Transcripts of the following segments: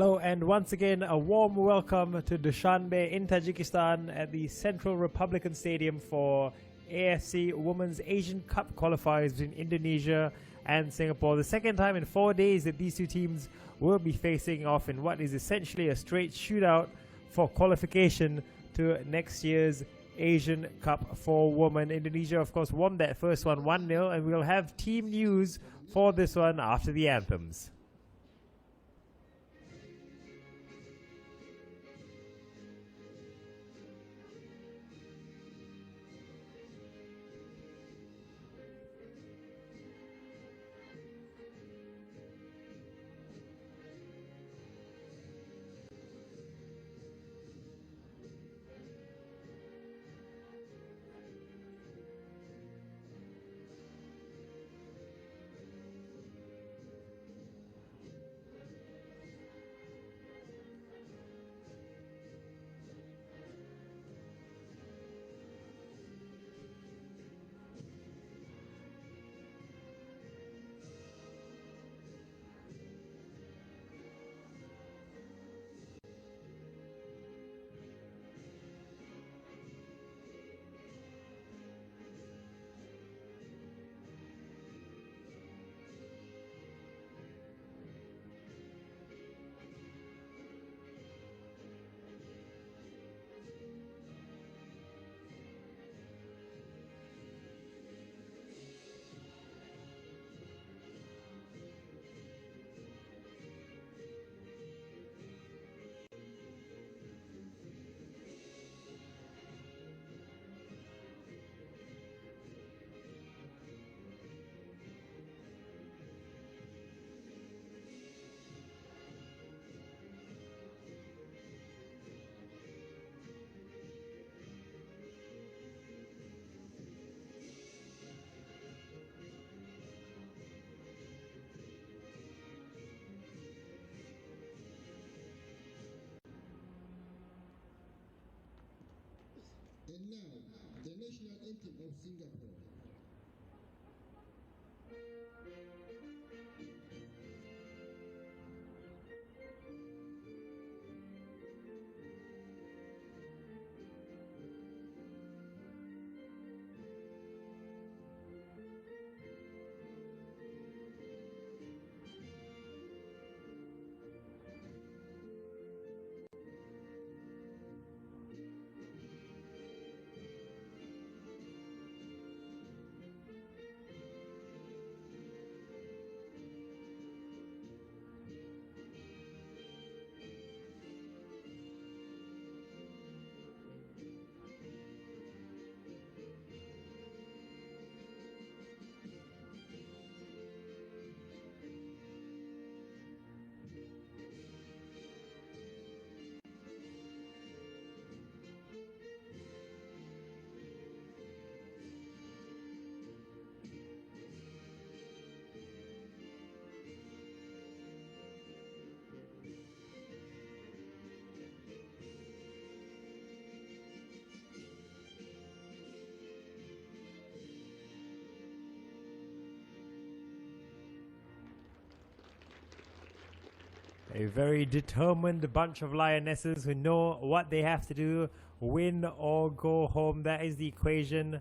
Hello and once again a warm welcome to Dushanbe in Tajikistan at the Central Republican Stadium for AFC Women's Asian Cup qualifiers between Indonesia and Singapore. The second time in 4 days that these two teams will be facing off in what is essentially a straight shootout for qualification to next year's Asian Cup for women. Indonesia, of course, won that first one 1-0, and we'll have team news for this one after the anthems. And now, the national anthem of Singapore. A very determined bunch of lionesses who know what they have to do, win or go home. That is the equation.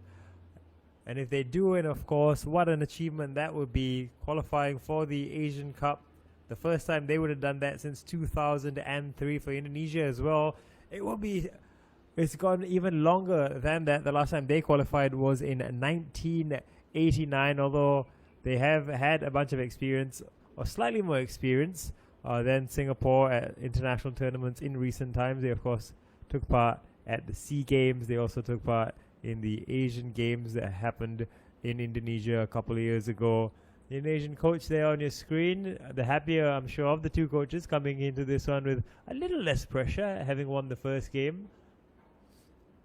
And if they do it, of course, what an achievement that would be, qualifying for the Asian Cup. The first time they would have done that since 2003 for Indonesia as well. It's gone even longer than that. The last time they qualified was in 1989, although they have had a bunch of experience, or slightly more experience, than Singapore at international tournaments in recent times. They, of course, took part at the SEA Games. They also took part in the Asian Games that happened in Indonesia a couple of years ago. The Indonesian coach there on your screen, the happier, I'm sure, of the two coaches coming into this one with a little less pressure, having won the first game,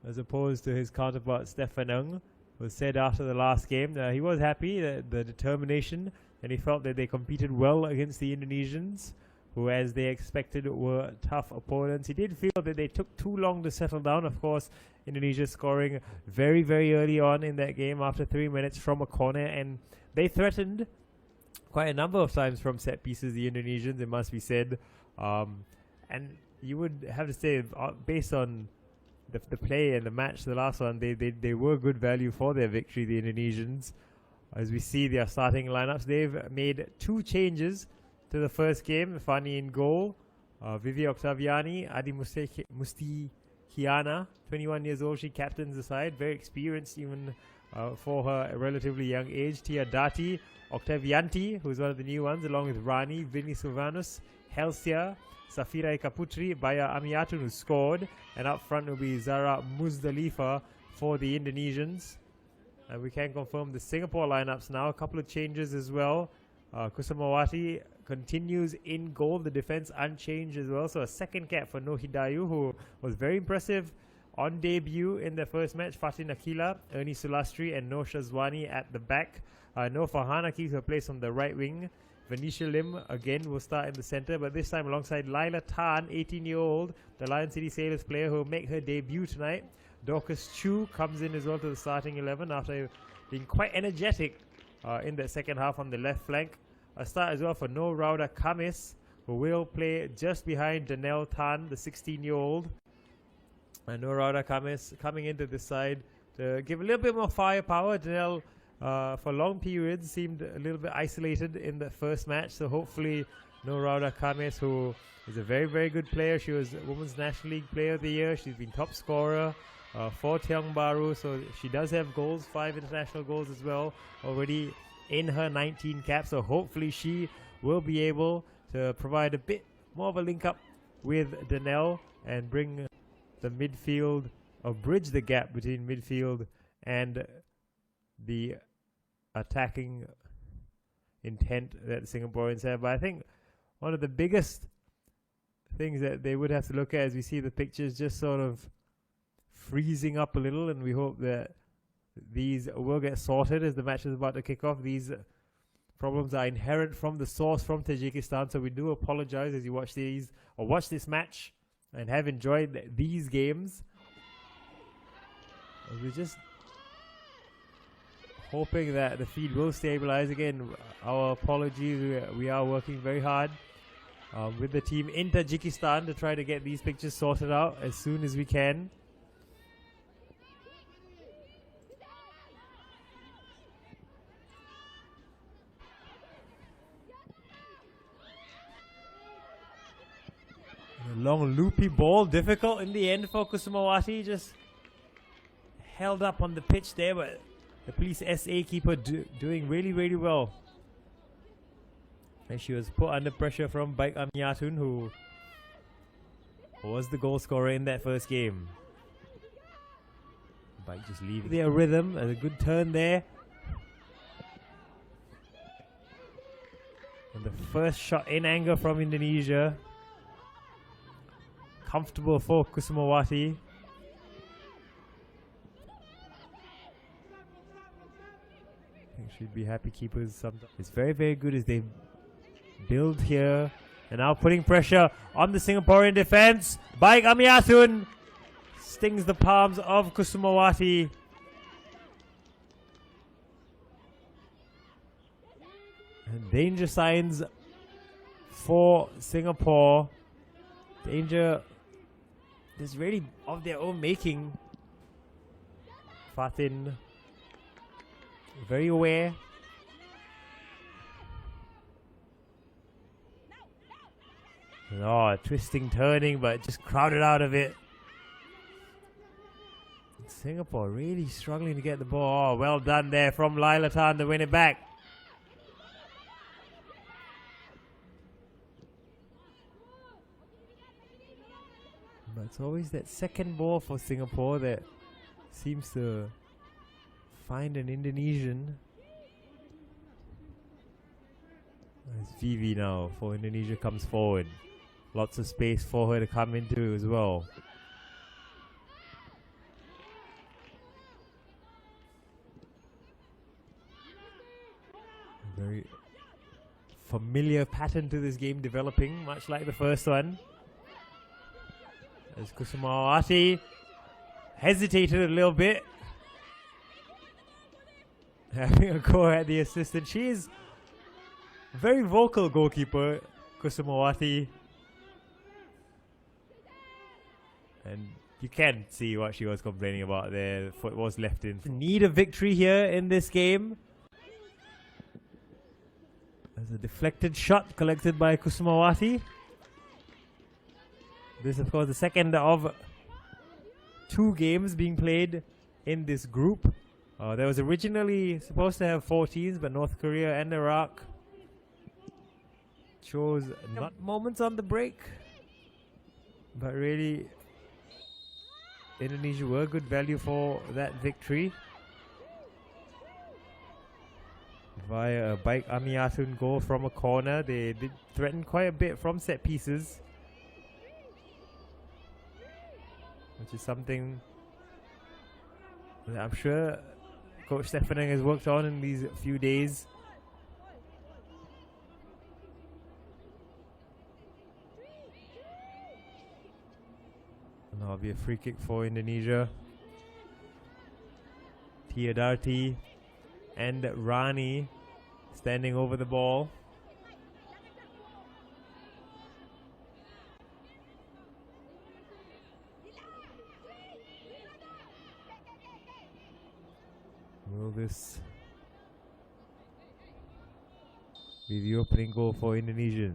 as opposed to his counterpart Stefan Ng, who said after the last game he was happy that the determination, and he felt that they competed well against the Indonesians, who, as they expected, were tough opponents. He did feel that they took too long to settle down. Of course, Indonesia scoring very, very early on in that game after 3 minutes from a corner, and they threatened quite a number of times from set pieces, the Indonesians, it must be said. And you would have to say, based on the play and the match, the last one, they were good value for their victory, the Indonesians. As we see their starting lineups, they've made 2 changes to the first game. Fani in goal, Vivi Octaviani, Adi Mustihiana, 21 years old, she captains the side, very experienced even for her relatively young age. Tia Dati, Octavianti, who's one of the new ones, along with Rani, Vinny Silvanus, Helsia, Safira Putri, Baya Amiatun, who scored, and up front will be Zara Muzdalifa for the Indonesians. And we can confirm the Singapore lineups now. A couple of changes as well. Kusumawati continues in goal. The defense unchanged as well. So a second cap for Noh Hidayu, who was very impressive on debut in their first match. Fatin Akila, Ernie Sulastri, and Noh Shazwani at the back. Noh Farhana keeps her place on the right wing. Venetia Lim again will start in the center, but this time alongside Laila Tan, 18-year-old, the Lion City Sailors player who will make her debut tonight. Dorcas Chu comes in as well to the starting 11 after being quite energetic in the second half on the left flank. A start as well for Noor Rauda Kamis, who will play just behind Danelle Tan, the 16-year-old. And Noor Rauda Kamis coming into this side to give a little bit more firepower. Danelle, for long periods, seemed a little bit isolated in the first match. So hopefully Noor Rauda Kamis, who is a very, very good player. She was Women's National League Player of the Year. She's been top scorer for Tiong Bahru, so she does have goals, 5 international goals as well, already in her 19 caps. So hopefully she will be able to provide a bit more of a link up with Danelle and bring the midfield, or bridge the gap between midfield and the attacking intent that the Singaporeans have. But I think one of the biggest things that they would have to look at, as we see the pictures just sort of freezing up a little, and we hope that these will get sorted as the match is about to kick off. These problems are inherent from the source, from Tajikistan, so we do apologize as you watch these or watch this match and have enjoyed these games. We're just hoping that the feed will stabilize. Again, our apologies, we are working very hard with the team in Tajikistan to try to get these pictures sorted out as soon as we can. A long loopy ball, difficult in the end for Kusumawati, just held up on the pitch there, but the police SA keeper doing really, really well. And she was put under pressure from Baik Amiatun, who was the goal scorer in that first game. Baik just leaving their rhythm, and a good turn there. And the first shot in anger from Indonesia. Comfortable for Kusumawati. I think she'd be happy keepers sometimes. It's very, very good as they build here. And now putting pressure on the Singaporean defense. Baik Amiatun stings the palms of Kusumawati. And danger signs for Singapore. Danger is really of their own making. Fatin very aware. Oh, twisting, turning, but just crowded out of it. Singapore really struggling to get the ball. Oh, well done there from Laila Tan to win it back. But it's always that second ball for Singapore that seems to find an Indonesian. As Vivi now for Indonesia comes forward. Lots of space for her to come into as well. A very familiar pattern to this game developing, much like the first one. As Kusumawati hesitated a little bit. Having a go at the assistant. She is very vocal goalkeeper, Kusumawati. And you can see what she was complaining about there. The foot was left in. Need a victory here in this game. There's a deflected shot collected by Kusumawati. This, of course, the second of 2 games being played in this group. There was originally supposed to have 4 teams, but North Korea and Iraq chose not moments on the break. But really, Indonesia were good value for that victory via a Baik Amiatun goal from a corner. They did threaten quite a bit from set pieces, which is something that I'm sure Coach Stefaning has worked on in these few days. And that'll be a free kick for Indonesia. Tiadarti and Rani standing over the ball. Will this be the opening goal for Indonesian?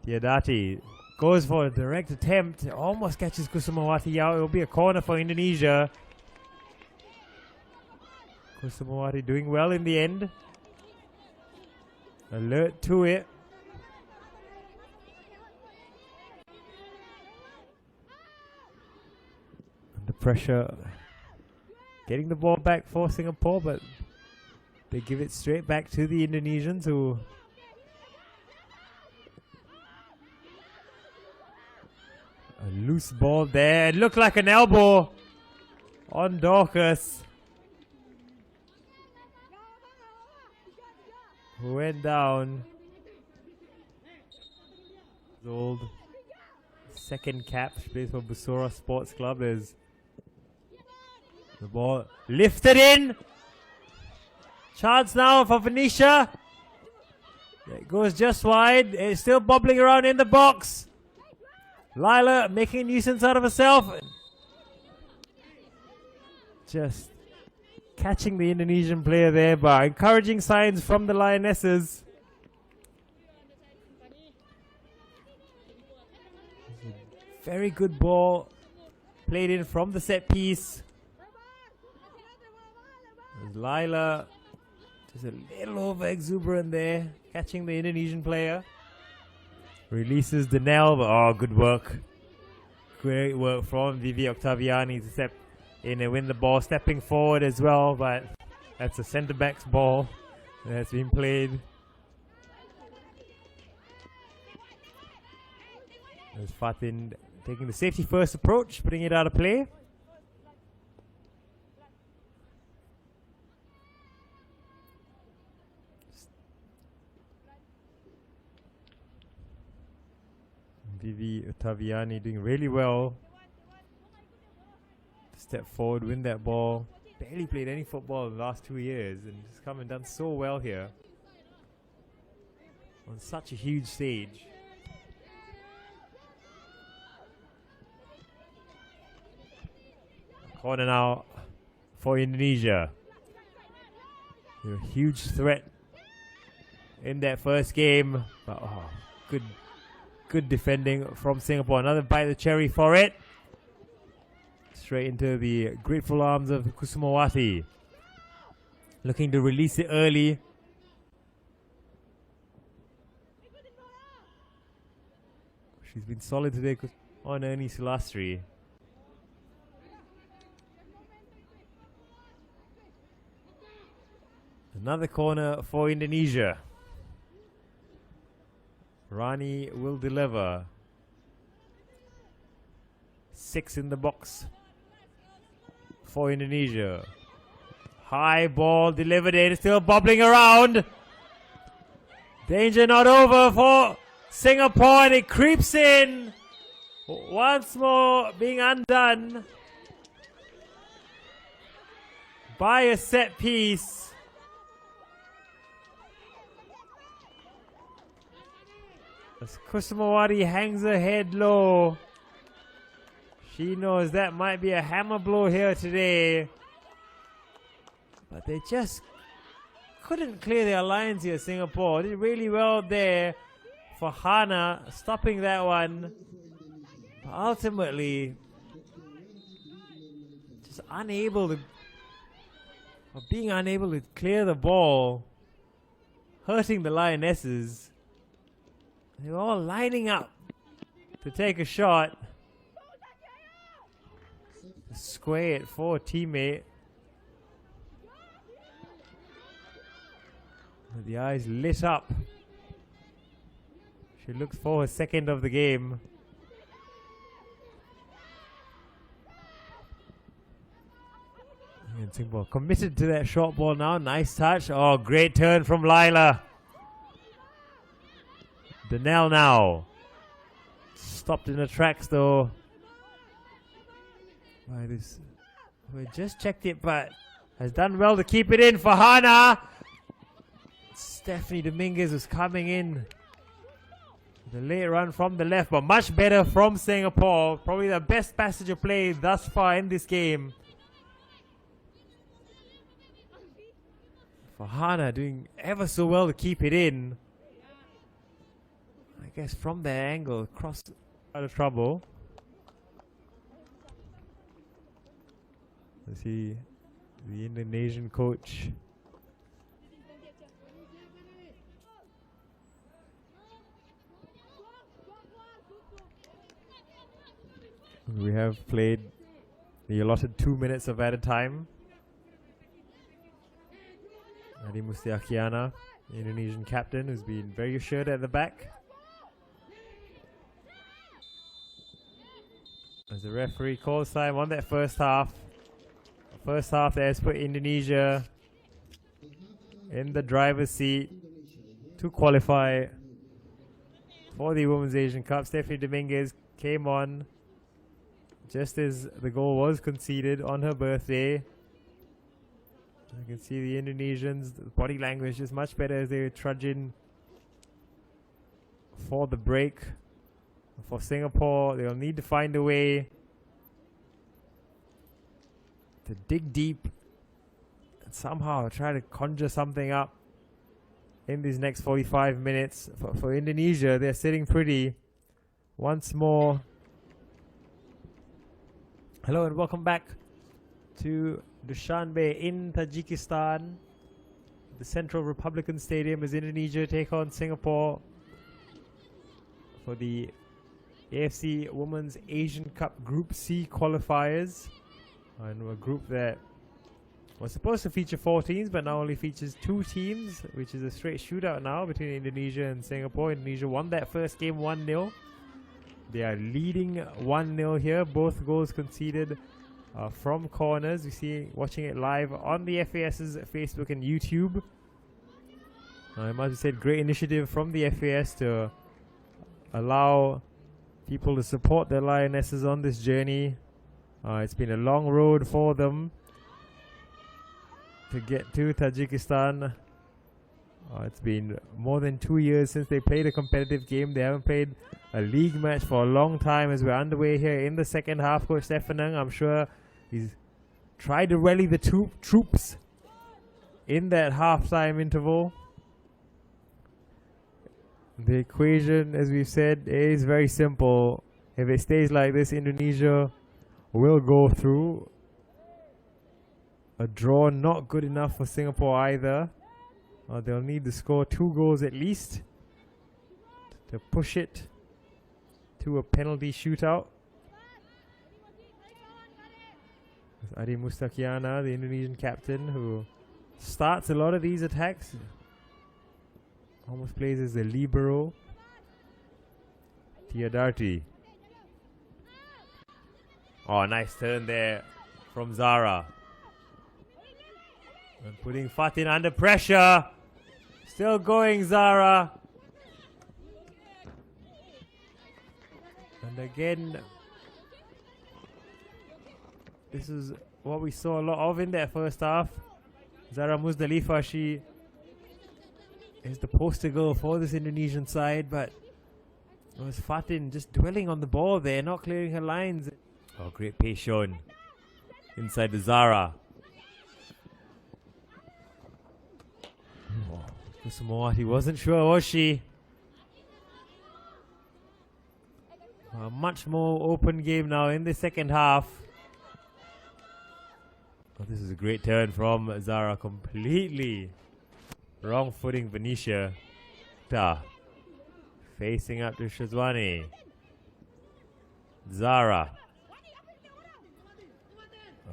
Tiadarti goes for a direct attempt. Almost catches Kusumawati out. It will be a corner for Indonesia. Kusumawati doing well in the end. Alert to it. Under pressure. Getting the ball back for Singapore, but they give it straight back to the Indonesians, who a loose ball there. It looked like an elbow on Dorcas, who went down. His old second cap. She plays for Busora Sports Club. Is the ball lifted in. Chance now for Venetia. It goes just wide. It's still bobbling around in the box. Lila making a nuisance out of herself. Just catching the Indonesian player there, but encouraging signs from the Lionesses. Very good ball played in from the set piece. There's Lila just a little over exuberant there, catching the Indonesian player. Releases Danelle, but oh, good work. Great work from Vivi Octaviani to step in and win the ball, stepping forward as well, but that's a centre-back's ball that's been played. There's Fatin taking the safety first approach, putting it out of play. Vivi Ottaviani doing really well. Step forward, win that ball. Barely played any football in the last 2 years and just come and done so well here on such a huge stage. Corner now for Indonesia. They're a huge threat in that first game, but oh, good defending from Singapore. Another bite of the cherry for it. Straight into the grateful arms of Kusumawati. Looking to release it early. She's been solid today on Ernie Sulastri. Another corner for Indonesia. Rani will deliver. 6 in the box for Indonesia. High ball delivered in, still bobbling around. Danger not over for Singapore, and it creeps in. Once more being undone by a set piece. As Kusumawati hangs her head low. She knows that might be a hammer blow here today. But they just couldn't clear their lines here, Singapore. Did really well there for Hana, stopping that one. But ultimately, just being unable to clear the ball, hurting the Lionesses. They were all lining up to take a shot. Square it for a teammate. With the eyes lit up. She looks for her second of the game. And Singapore committed to that short ball now. Nice touch. Oh, great turn from Lila. Danelle now. Stopped in the tracks though. By this. We just checked it, but has done well to keep it in for Hana. Stephanie Dominguez was coming in. The late run from the left, but much better from Singapore. Probably the best passenger play thus far in this game. For Hana doing ever so well to keep it in. I guess from that angle, crossed out of trouble. Let's see the Indonesian coach. We have played the allotted 2 minutes of added time. Adi Mustiakiana, the Indonesian captain, who's been very assured at the back. As the referee calls time on that first half. First half that has put Indonesia in the driver's seat to qualify for the Women's Asian Cup. Stephanie Dominguez came on just as the goal was conceded on her birthday. You can see the Indonesians, the body language is much better as they trudge in for the break. For Singapore, they'll need to find a way to dig deep and somehow try to conjure something up in these next 45 minutes. For Indonesia, they're sitting pretty. Once more, hello and welcome back to Dushanbe in Tajikistan. The Central Republican Stadium as Indonesia take on Singapore for the AFC Women's Asian Cup Group C qualifiers. And a group that was supposed to feature 4 teams, but now only features 2 teams, which is a straight shootout now between Indonesia and Singapore. Indonesia won that first game 1-0. They are leading 1-0 here. Both goals conceded from corners. We see watching it live on the FAS's Facebook and YouTube. I must have said, great initiative from the FAS to allow people to support their Lionesses on this journey. It's been a long road for them to get to Tajikistan. It's been more than 2 years since they played a competitive game. They haven't played a league match for a long time as we're underway here in the second half. Coach Stefanang, I'm sure he's tried to rally the troops in that halftime interval. The equation, as we've said, is very simple. If it stays like this, Indonesia will go through. A draw not good enough for Singapore either. They'll need to score 2 goals at least to push it to a penalty shootout. Adi Mustakiana, the Indonesian captain, who starts a lot of these attacks. Almost plays as a libero. Tiadarti. Oh, nice turn there from Zara. And putting Fatin under pressure. Still going, Zara. And again, this is what we saw a lot of in that first half. Zara Muzdalifa, she is the poster girl for this Indonesian side, but it was Fatin just dwelling on the ball there, not clearing her lines. Oh, great pace shown inside the Zara. Oh, Kusumawati wasn't sure, was she? A much more open game now in the second half. Oh, this is a great turn from Zara. Completely wrong footing Venetia. Facing up to Shazwani. Zara.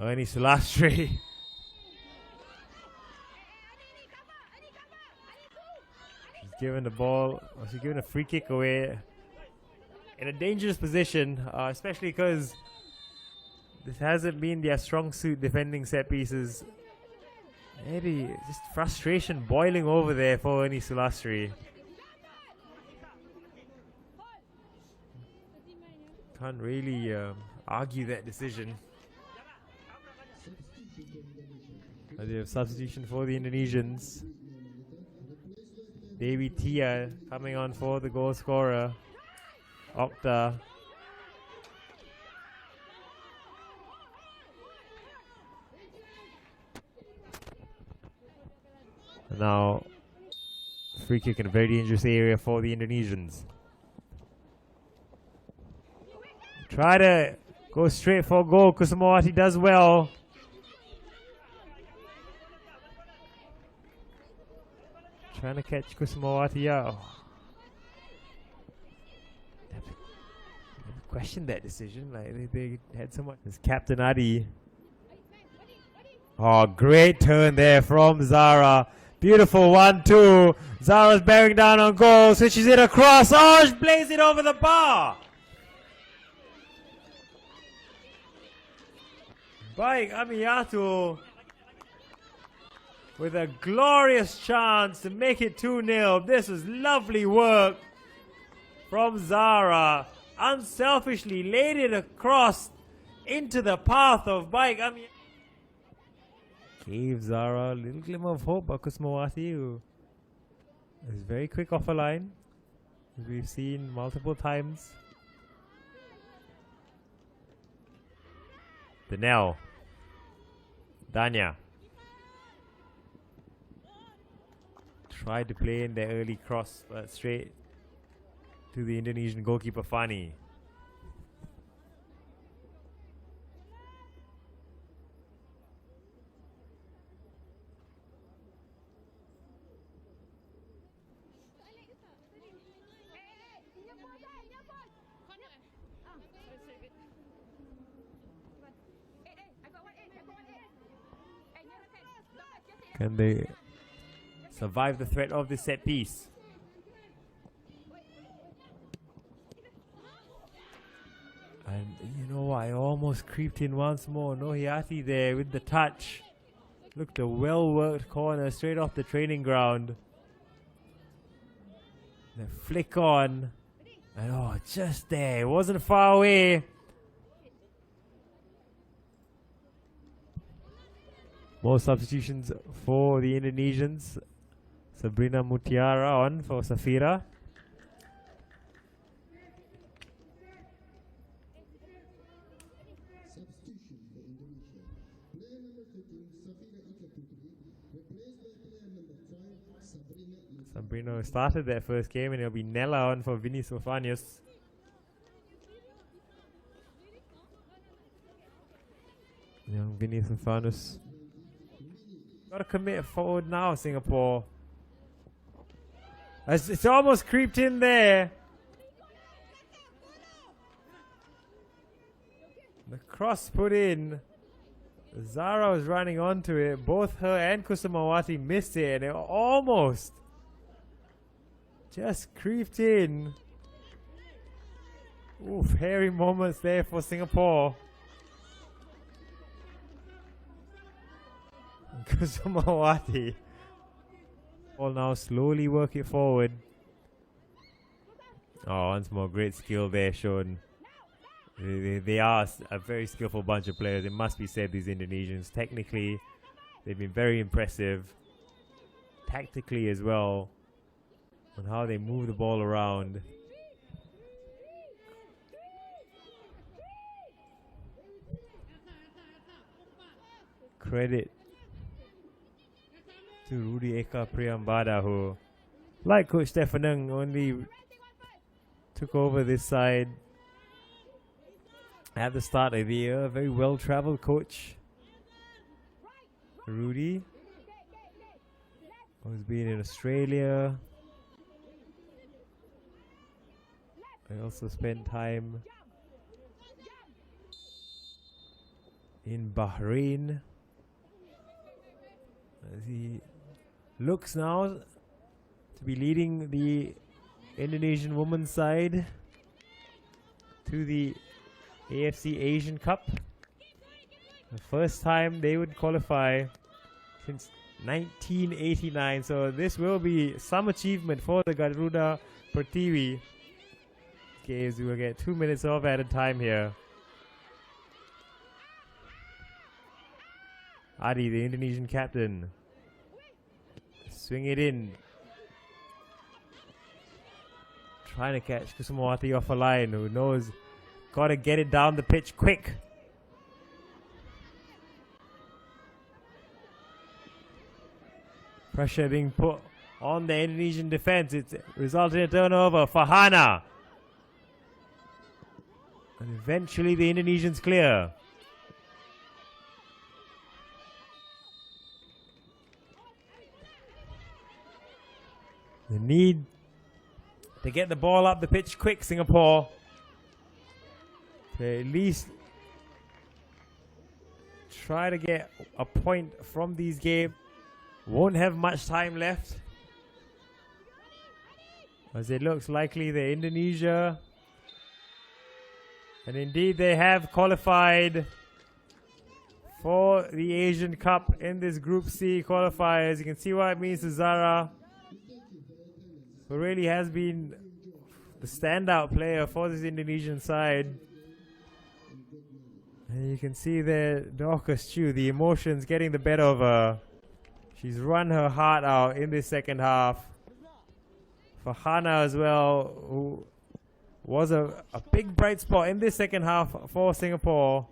Ernie Sulastri. She's given the ball. She's given a free kick away. In a dangerous position, especially because this hasn't been their strong suit, defending set pieces. Maybe just frustration boiling over there for Ernie Sulastri. Can't really argue that decision. They have substitution for the Indonesians. Dewi Tia coming on for the goal scorer. Okta. Now, free kick in a very dangerous area for the Indonesians. Try to go straight for goal. Kusumawati does well. Trying to catch Kusumawati out. Questioned that decision. Like they had so much. It's Captain Adi. Oh, great turn there from Zara. Beautiful 1-2. Zara's bearing down on goal. Switches it across. Oh, she plays it over the bar. Baik Amiatu with a glorious chance to make it 2-0. This was lovely work from Zara. Unselfishly laid it across into the path of Baik Amiatu. Gave Zara a little glimmer of hope, but Kusumawati, who is very quick off a line, as we've seen multiple times. Danelle. Danya. Tried to play in the early cross, but straight to the Indonesian goalkeeper Fani. Can they survive the threat of this set piece? And you know what? I almost creeped in once more. Nohiati there with the touch. Looked a well-worked corner straight off the training ground. The flick on. And oh, just there. It wasn't far away. More substitutions for the Indonesians. Sabrina Mutiara on for Safira. Substitution for Indonesia. Player number 13, Safira Ika Putri, replaced by player number 5, Sabrina Ika. Sabrina started that first game, and it'll be Nella on for Vinny Sofanius. Young Vinny Sofanius. Gotta commit forward now, Singapore. It's almost creeped in there. The cross put in. Zara was running onto it. Both her and Kusumawati missed it, and it almost just creeped in. Oof, hairy moments there for Singapore. Kusumawati will now slowly work it forward. Oh, once more, great skill there shown. They are a very skillful bunch of players. It must be said, these Indonesians. Technically, they've been very impressive. Tactically as well, on how they move the ball around. credit to Rudy Eka Priyambada, who, like Coach Stefanung, only took over this side at the start of the year. Very well-traveled coach, Rudy, who's been in Australia. I also spent time in Bahrain, as he looks now to be leading the Indonesian women's side to the AFC Asian Cup. The first time they would qualify since 1989, so this will be some achievement for the Garuda Pertiwi. Okay, so we'll get 2 minutes of added time here. Adi, the Indonesian captain, swing it in, trying to catch Kusumawati off a line, who knows, gotta get it down the pitch quick. Pressure being put on the Indonesian defense. It's resulting in a turnover. Farhana. And eventually the Indonesians clear. The need to get the ball up the pitch quick, Singapore, to at least try to get a point from these games. Won't have much time left, as it looks likely the Indonesia, and indeed they have qualified for the Asian Cup in this Group C qualifiers. You can see what it means to Zara, who really has been the standout player for this Indonesian side. And you can see there, Dorcas Chu, the emotions getting the better of her. She's run her heart out in this second half. Farhana as well, who was a big bright spot in this second half for Singapore.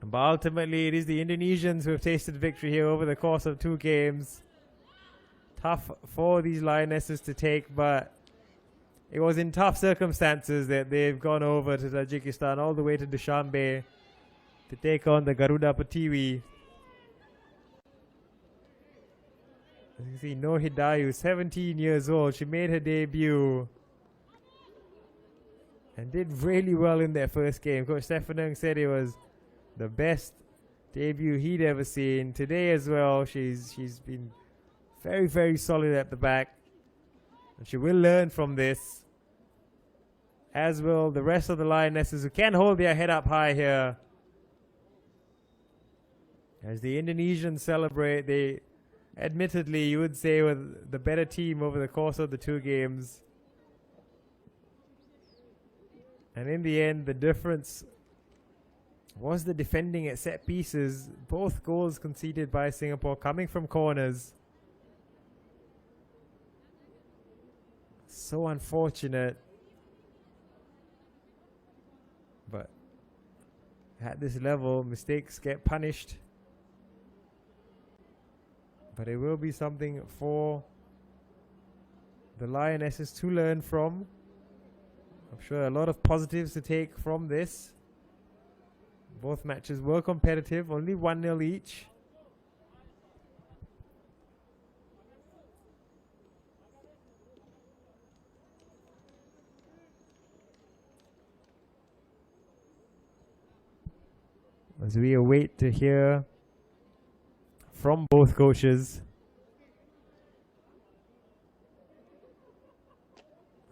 But ultimately, it is the Indonesians who have tasted victory here over the course of 2 games. Tough for these Lionesses to take, but it was in tough circumstances that they've gone over to Tajikistan, all the way to Dushanbe, to take on the Garuda Pertiwi. As you can see, Noor Hidayu, 17 years old. She made her debut and did really well in their first game. Coach Stefanung said it was the best debut he'd ever seen. Today as well, she's been very, very solid at the back. And she will learn from this, as will the rest of the Lionesses, who can hold their head up high here. As the Indonesians celebrate, they admittedly, you would say, were the better team over the course of the 2 games. And in the end, the difference was the defending at set pieces. Both goals conceded by Singapore coming from corners. So unfortunate. But at this level, mistakes get punished. But it will be something for the Lionesses to learn from. I'm sure a lot of positives to take from this. Both matches were competitive, only 1-0 each. As we await to hear from both coaches.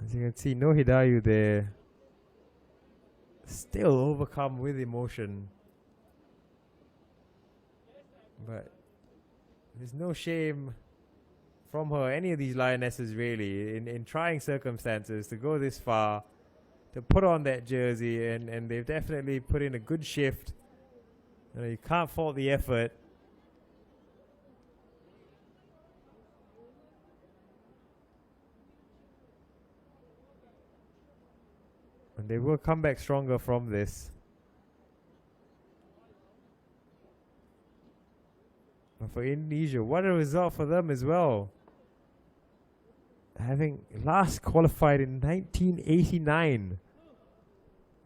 As you can see, Noor Hidayu there, still overcome with emotion. But there's no shame from her, any of these Lionesses really, in trying circumstances to go this far, to put on that jersey, and they've definitely put in a good shift. You can't fault the effort. And they will come back stronger from this. for Indonesia. What a result for them as well. Having last qualified in 1989.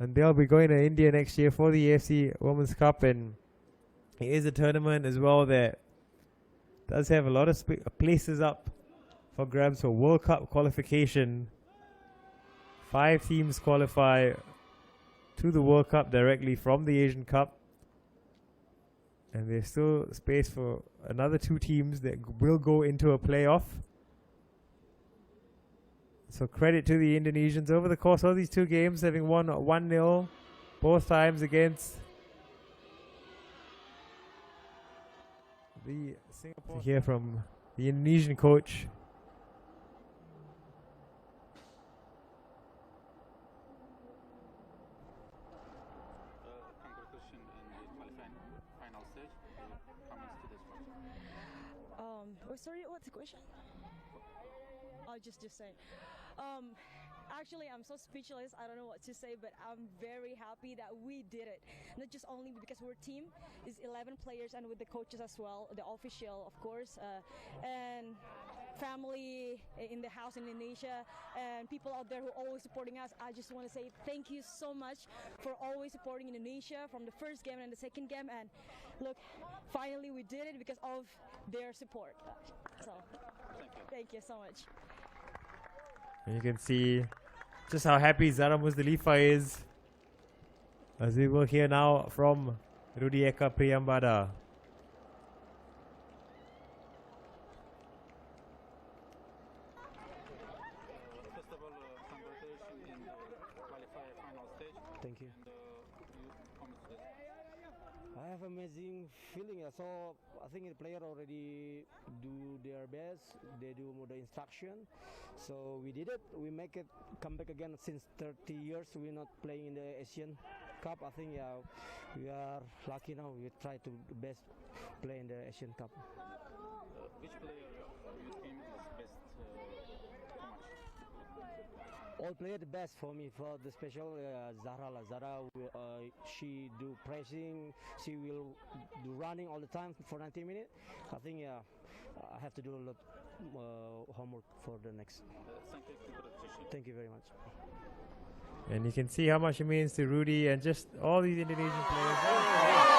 And they'll be going to India next year for the AFC Women's Cup. And it is a tournament as well that does have a lot of places up for grabs for World Cup qualification. 5 teams qualify to the World Cup directly from the Asian Cup. And there's still space for another 2 teams that will go into a playoff. So credit to the Indonesians over the course of these 2 games, having won 1-0 both times against the Singapore. Hear from the Indonesian coach. Sorry, what's the question? I'll just say. Actually, I'm so speechless. I don't know what to say, but I'm very happy that we did it. Not just only because we're team, is 11 players and with the coaches as well, the official, of course, and family in the house in Indonesia, and people out there who are always supporting us. I just want to say thank you so much for always supporting Indonesia from the first game and the second game. And look, finally we did it because of their support. So, thank you so much. And you can see just how happy Zara Muzdalifa is, as we will hear now from Rudy Eka Priyambada. First of all, congratulations in the qualifier final stage. Thank you. I have amazing feeling. So I think the player already do their best. They do the instruction. So we did it. We make it come back again. Since 30 years we're not playing in the Asian Cup. I think we are lucky now. We try to the best play in the Asian Cup. Which player of your team is best? How much? All player the best for me. For the special Zahra. Zahra, she do pressing. She will do running all the time for 90 minutes. I think I have to do a lot homework for the next. Thank you very much. And you can see how much it means to Rudy and just all these Indonesian players.